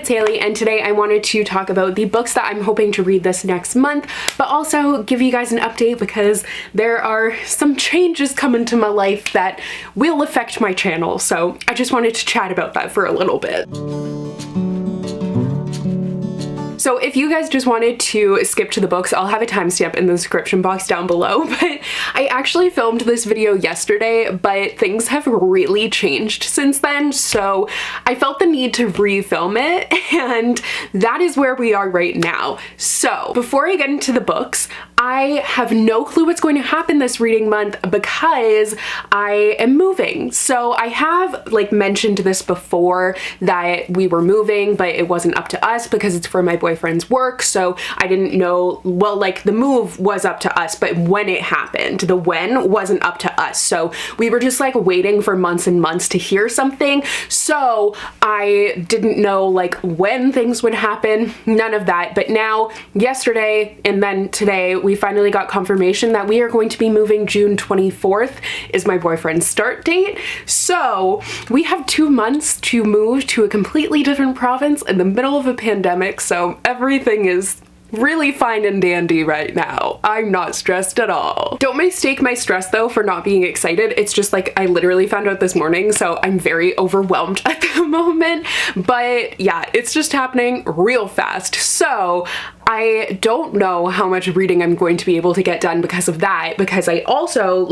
it's Hailey, and today I wanted to talk about the books that I'm hoping to read this next month, but also give you guys an update because there are some changes coming to my life that will affect my channel, so I just wanted to chat about that for a little bit. So if you guys just wanted to skip to the books, I'll have a timestamp in the description box down below, but I actually filmed this video yesterday, but things have really changed since then, so I felt the need to refilm it, and that is where we are right now. So before I get into the books, I have no clue what's going to happen this reading month because I am moving. So I have mentioned this before that we were moving, but it wasn't up to us because it's for my boyfriend's work. So I didn't know, well, the move was up to us, but when it happened, the when wasn't up to us. So we were just waiting for months and months to hear something. So I didn't know when things would happen, none of that. But now, yesterday and then today, we finally got confirmation that we are going to be moving June 24th is my boyfriend's start date. So we have 2 months to move to a completely different province in the middle of a pandemic. So everything is really fine and dandy right now. I'm not stressed at all. Don't mistake my stress though for not being excited. It's just I literally found out this morning, so I'm very overwhelmed at the moment. But yeah, it's just happening real fast. So I don't know how much reading I'm going to be able to get done because of that, because I also,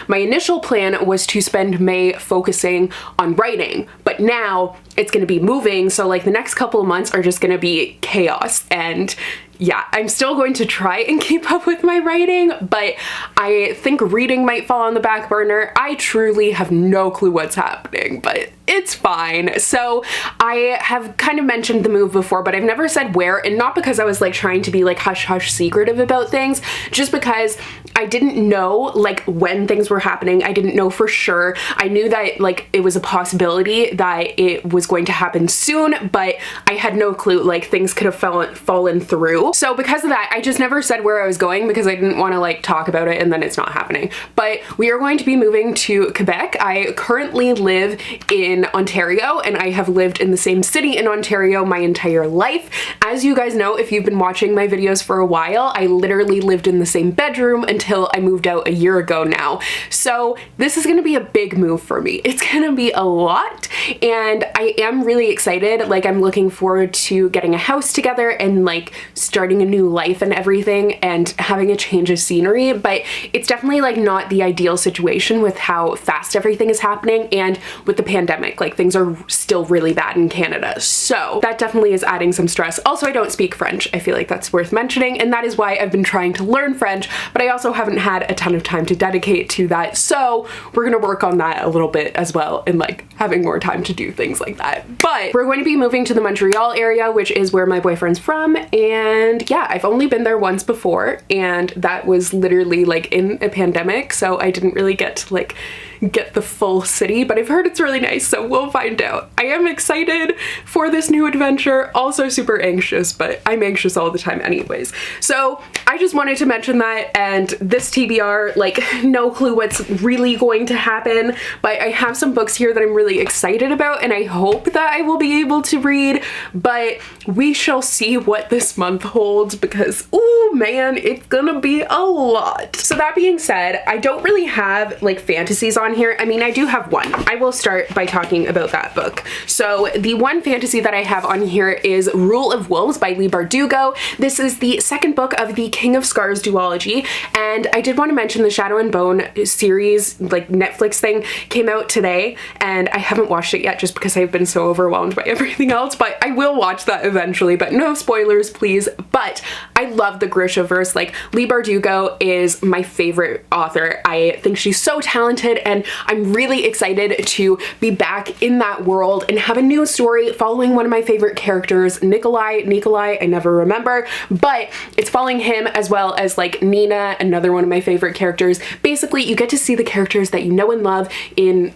my initial plan was to spend May focusing on writing, but now it's going to be moving, so the next couple of months are just going to be chaos. And yeah, I'm still going to try and keep up with my writing, but I think reading might fall on the back burner. I truly have no clue what's happening, but it's fine. So I have kind of mentioned the move before, but I've never said where, and not because I was trying to be hush hush secretive about things, just because I didn't know when things were happening. I didn't know for sure. I knew that it was a possibility that it was going to happen soon, but I had no clue things could have fallen through. So because of that, I just never said where I was going because I didn't want to talk about it and then it's not happening. But we are going to be moving to Quebec. I currently live in Ontario, and I have lived in the same city in Ontario my entire life. As you guys know, if you've been watching my videos for a while, I literally lived in the same bedroom until I moved out a year ago now. So this is going to be a big move for me. It's going to be a lot, and I am really excited. I'm looking forward to getting a house together and starting a new life and everything and having a change of scenery, but it's definitely not the ideal situation with how fast everything is happening and with the pandemic. Things are still really bad in Canada. So that definitely is adding some stress. Also, I don't speak French. I feel like that's worth mentioning, and that is why I've been trying to learn French, but I also haven't had a ton of time to dedicate to that. So we're gonna work on that a little bit as well, and having more time to do things like that. But we're going to be moving to the Montreal area, which is where my boyfriend's from, and yeah, I've only been there once before, and that was literally in a pandemic, so I didn't really get to get the full city, but I've heard it's really nice, so we'll find out. I am excited for this new adventure, also super anxious, but I'm anxious all the time anyways. So I just wanted to mention that, and this TBR, no clue what's really going to happen, but I have some books here that I'm really excited about, and I hope that I will be able to read, but we shall see what this month holds because, oh man, it's gonna be a lot. So that being said, I don't really have fantasies on here. I mean, I do have one. I will start by talking about that book. So the one fantasy that I have on here is Rule of Wolves by Leigh Bardugo. This is the second book of the King of Scars duology, and I did want to mention the Shadow and Bone series, Netflix thing, came out today, and I haven't watched it yet just because I've been so overwhelmed by everything else, but I will watch that eventually, but no spoilers, please. But I love the Grishaverse. Leigh Bardugo is my favorite author. I think she's so talented, and I'm really excited to be back in that world and have a new story following one of my favorite characters, Nikolai, I never remember, but it's following him as well as Nina, another one of my favorite characters. Basically, you get to see the characters that you know and love in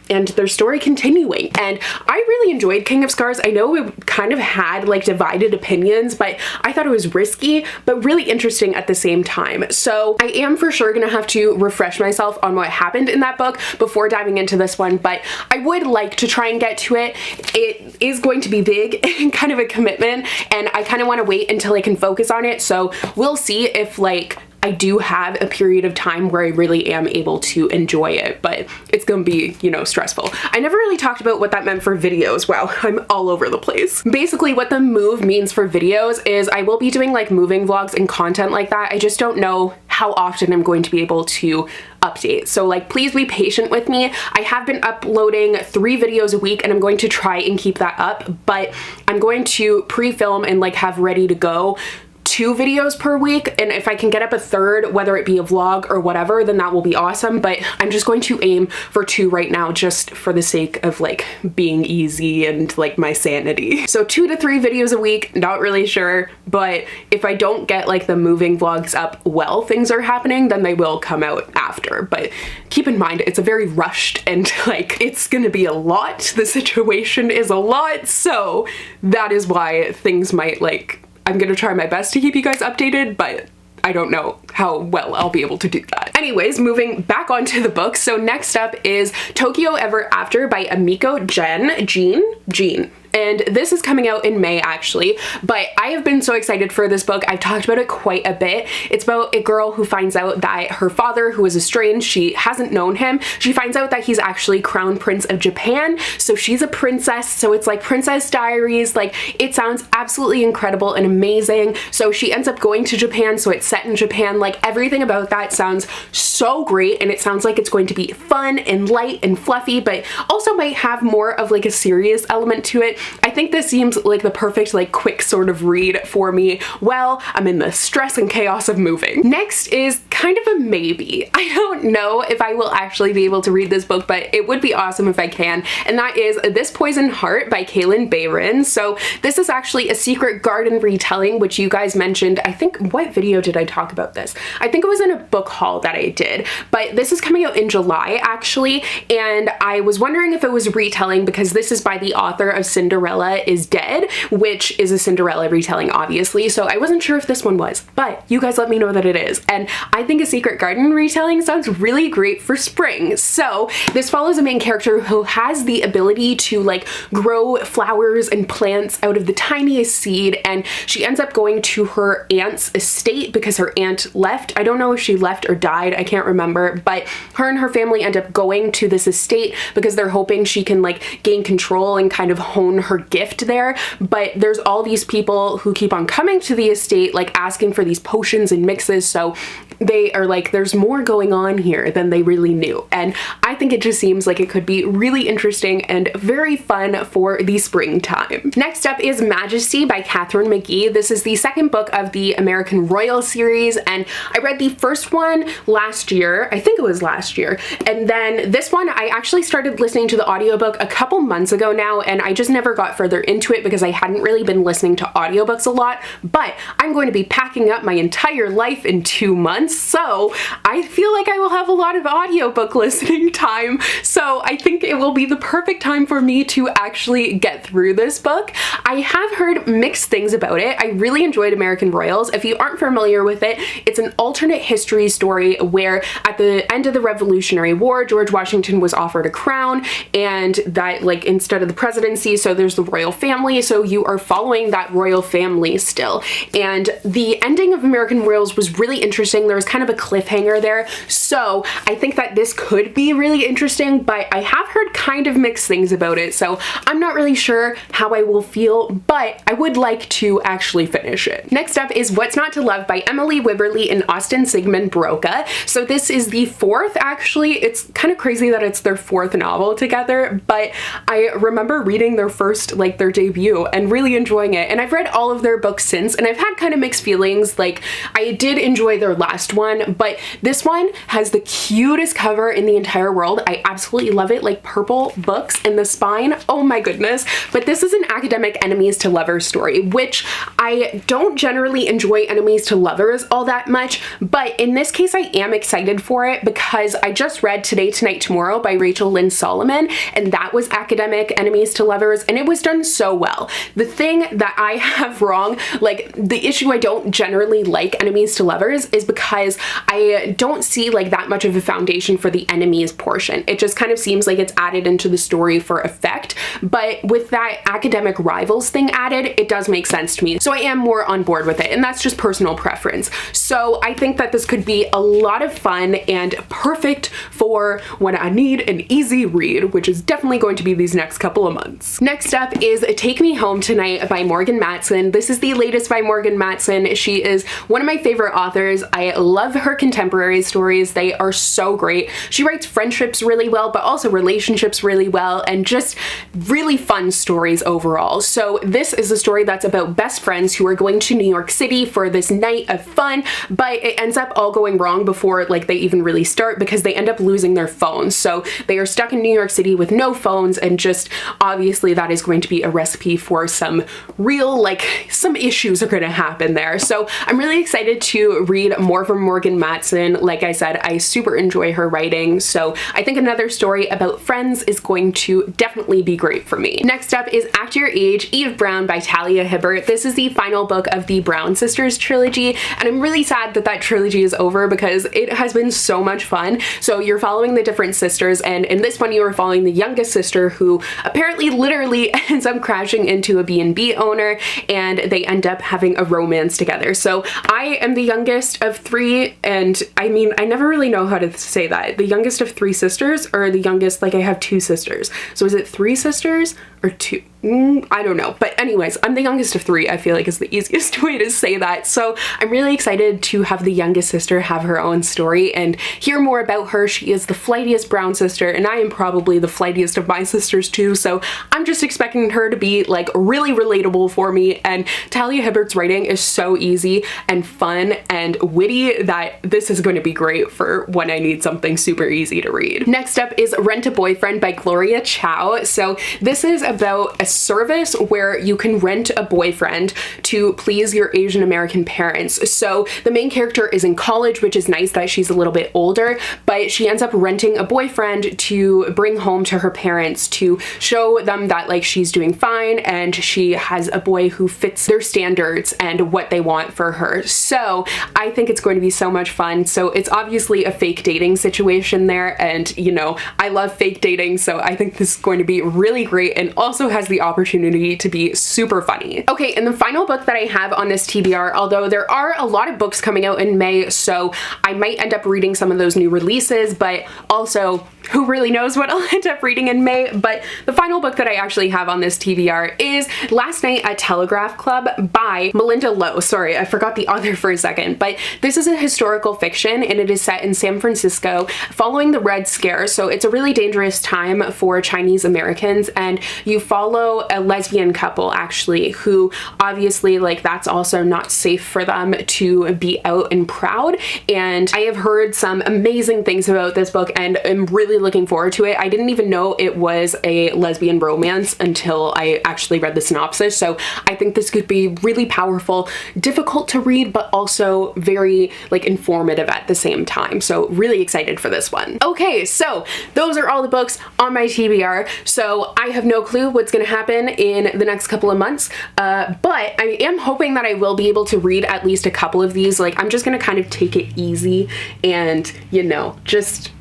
and their story continuing. And I really enjoyed King of Scars. I know it kind of had like divided opinions, but I thought it was risky, but really interesting at the same time. So I am for sure gonna have to refresh myself on what happened in that book. audiobook before diving into this one, but I would like to try and get to it. It is going to be big and kind of a commitment, and I kind of want to wait until I can focus on it, so we'll see if like I do have a period of time where I really am able to enjoy it, but it's gonna be, you know, stressful. I never really talked about what that meant for videos. Wow, I'm all over the place. Basically, what the move means for videos is I will be doing like moving vlogs and content like that. I just don't know how often I'm going to be able to update. So like, please be patient with me. I have been uploading 3 videos a week and I'm going to try and keep that up, but I'm going to pre-film and like have ready to go 2 videos per week, and if I can get up a 3rd, whether it be a vlog or whatever, then that will be awesome, but I'm just going to aim for 2 right now just for the sake of like being easy and like my sanity. So 2 to 3 videos a week, not really sure, but if I don't get like the moving vlogs up while things are happening, then they will come out after. But keep in mind, it's a very rushed and like it's gonna be a lot. The situation is a lot, so that is why things might like, I'm gonna try my best to keep you guys updated, but I don't know how well I'll be able to do that. Anyways, moving back onto the book. So next up is Tokyo Ever After by Emiko Jean. And this is coming out in May actually, but I have been so excited for this book. I've talked about it quite a bit. It's about a girl who finds out that her father, who is estranged, she hasn't known him. She finds out that he's actually Crown Prince of Japan, so she's a princess, so it's like Princess Diaries. Like, it sounds absolutely incredible and amazing. So she ends up going to Japan, so it's set in Japan. Like, everything about that sounds so great, and it sounds like it's going to be fun and light and fluffy, but also might have more of like a serious element to it. I think this seems like the perfect like quick sort of read for me while I'm in the stress and chaos of moving. Next is kind of a maybe. I don't know if I will actually be able to read this book, but it would be awesome if I can, and that is This Poison Heart by Kalynn Bayron. So this is actually a secret garden retelling, which you guys mentioned. I think, what video did I talk about this? I think it was in a book haul that I did, but this is coming out in July actually, and I was wondering if it was retelling because this is by the author of Cinderella is Dead, which is a Cinderella retelling obviously, so I wasn't sure if this one was, but you guys let me know that it is, and I think a secret garden retelling sounds really great for spring. So this follows a main character who has the ability to like grow flowers and plants out of the tiniest seed, and she ends up going to her aunt's estate because her aunt left. I don't know if she left or died, I can't remember, but her and her family end up going to this estate because they're hoping she can like gain control and kind of hone her gift there. But there's all these people who keep on coming to the estate like asking for these potions and mixes, so they are like, there's more going on here than they really knew, and I think it just seems like it could be really interesting and very fun for the springtime. Next up is Majesty by Katharine McGee. This is the 2nd book of the American Royal series, and I read the first one last year, I think it was last year, and then this one I actually started listening to the audiobook a couple months ago now, and I just never got further into it because I hadn't really been listening to audiobooks a lot, but I'm going to be packing up my entire life in 2 months, so I feel like I will have a lot of audiobook listening time, so I think it will be the perfect time for me to actually get through this book. I have heard mixed things about it. I really enjoyed American Royals. If you aren't familiar with it, it's an alternate history story where at the end of the Revolutionary War, George Washington was offered a crown, and that like instead of the presidency, so there's the royal family, so you are following that royal family still. And the ending of American Royals was really interesting. There was kind of a cliffhanger there, so I think that this could be really interesting, but I have heard kind of mixed things about it, so I'm not really sure how I will feel, but I would like to actually finish it. Next up is What's Not to Love by Emily Wibberley and Siegemund-Broka. So this is the 4th actually. It's kind of crazy that it's their 4th novel together, but I remember reading their first, like their debut, and really enjoying it, and I've read all of their books since, and I've had kind of mixed feelings. Like, I did enjoy their last one, but this one has the cutest cover in the entire world. I absolutely love it, like purple books in the spine, oh my goodness. But this is an academic enemies to lovers story, which I don't generally enjoy enemies to lovers all that much, but in this case I am excited for it because I just read Today, Tonight, Tomorrow by Rachel Lynn Solomon, and that was academic enemies to lovers, and it was done so well. The thing that I have wrong, like the issue I don't generally like enemies to lovers, is because because I don't see like that much of a foundation for the enemies portion. It just kind of seems like it's added into the story for effect, but with that academic rivals thing added, it does make sense to me. So I am more on board with it, and that's just personal preference. So I think that this could be a lot of fun and perfect for when I need an easy read, which is definitely going to be these next couple of months. Next up is Take Me Home Tonight by Morgan Matson. This is the latest by Morgan Matson. She is one of my favorite authors. I love her contemporary stories. They are so great. She writes friendships really well, but also relationships really well, and just really fun stories overall. So this is a story that's about best friends who are going to New York City for this night of fun, but it ends up all going wrong before like they even really start, because they end up losing their phones. So they are stuck in New York City with no phones, and just obviously that is going to be a recipe for some real, like, some issues are going to happen there. So I'm really excited to read more from Morgan Matson. Like I said, I super enjoy her writing, so I think another story about friends is going to definitely be great for me. Next up is Act Your Age, Eve Brown by Talia Hibbert. This is the final book of the Brown Sisters trilogy, and I'm really sad that that trilogy is over because it has been so much fun. So you're following the different sisters, and in this one you are following the youngest sister, who apparently literally ends up crashing into a B&B owner, and they end up having a romance together. So I am the youngest of three, and I mean, I never really know how to say that. The youngest of three sisters, or the youngest, like I have two sisters. So is it three sisters or two? I don't know. But anyways, I'm the youngest of three, I feel like is the easiest way to say that. So I'm really excited to have the youngest sister have her own story and hear more about her. She is the flightiest Brown sister, and I am probably the flightiest of my sisters too. So I'm just expecting her to be like really relatable for me. And Talia Hibbert's writing is so easy and fun and witty that this is going to be great for when I need something super easy to read. Next up is Rent a Boyfriend by Gloria Chao. So this is about a service where you can rent a boyfriend to please your Asian American parents. So the main character is in college, which is nice that she's a little bit older, but she ends up renting a boyfriend to bring home to her parents to show them that like she's doing fine and she has a boy who fits their standards and what they want for her. So I think it's going to be so much fun. So it's obviously a fake dating situation there, and you know, I love fake dating, so I think this is going to be really great and also has the opportunity to be super funny. Okay, and the final book that I have on this TBR, although there are a lot of books coming out in May, so I might end up reading some of those new releases, but also who really knows what I'll end up reading in May. But the final book that I actually have on this TBR is Last Night at Telegraph Club by Malinda Lo. Sorry, I forgot the author for a second, but this is a historical fiction and it is set in San Francisco following the Red Scare. So it's a really dangerous time for Chinese Americans, and you follow a lesbian couple actually who obviously like that's also not safe for them to be out and proud. And I have heard some amazing things about this book and am really looking forward to it. I didn't even know it was a lesbian romance until I actually read the synopsis. So I think this could be really powerful, difficult to read, but also very like informative at the same time. So really excited for this one. Okay, so those are all the books on my TBR. So I have no clue what's gonna happen in the next couple of months, but I am hoping that I will be able to read at least a couple of these. Like I'm just gonna kind of take it easy and, you know, just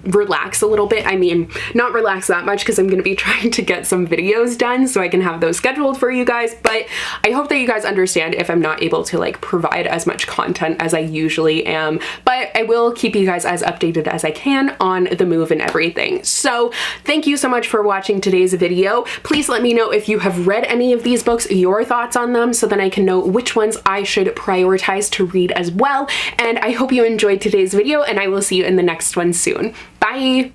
relax a little bit. I mean, not relax that much because I'm going to be trying to get some videos done so I can have those scheduled for you guys, but I hope that you guys understand if I'm not able to like provide as much content as I usually am, but I will keep you guys as updated as I can on the move and everything. So thank you so much for watching today's video. Please let me know if you have read any of these books, your thoughts on them, so then I can know which ones I should prioritize to read as well. And I hope you enjoyed today's video, and I will see you in the next one soon. Bye!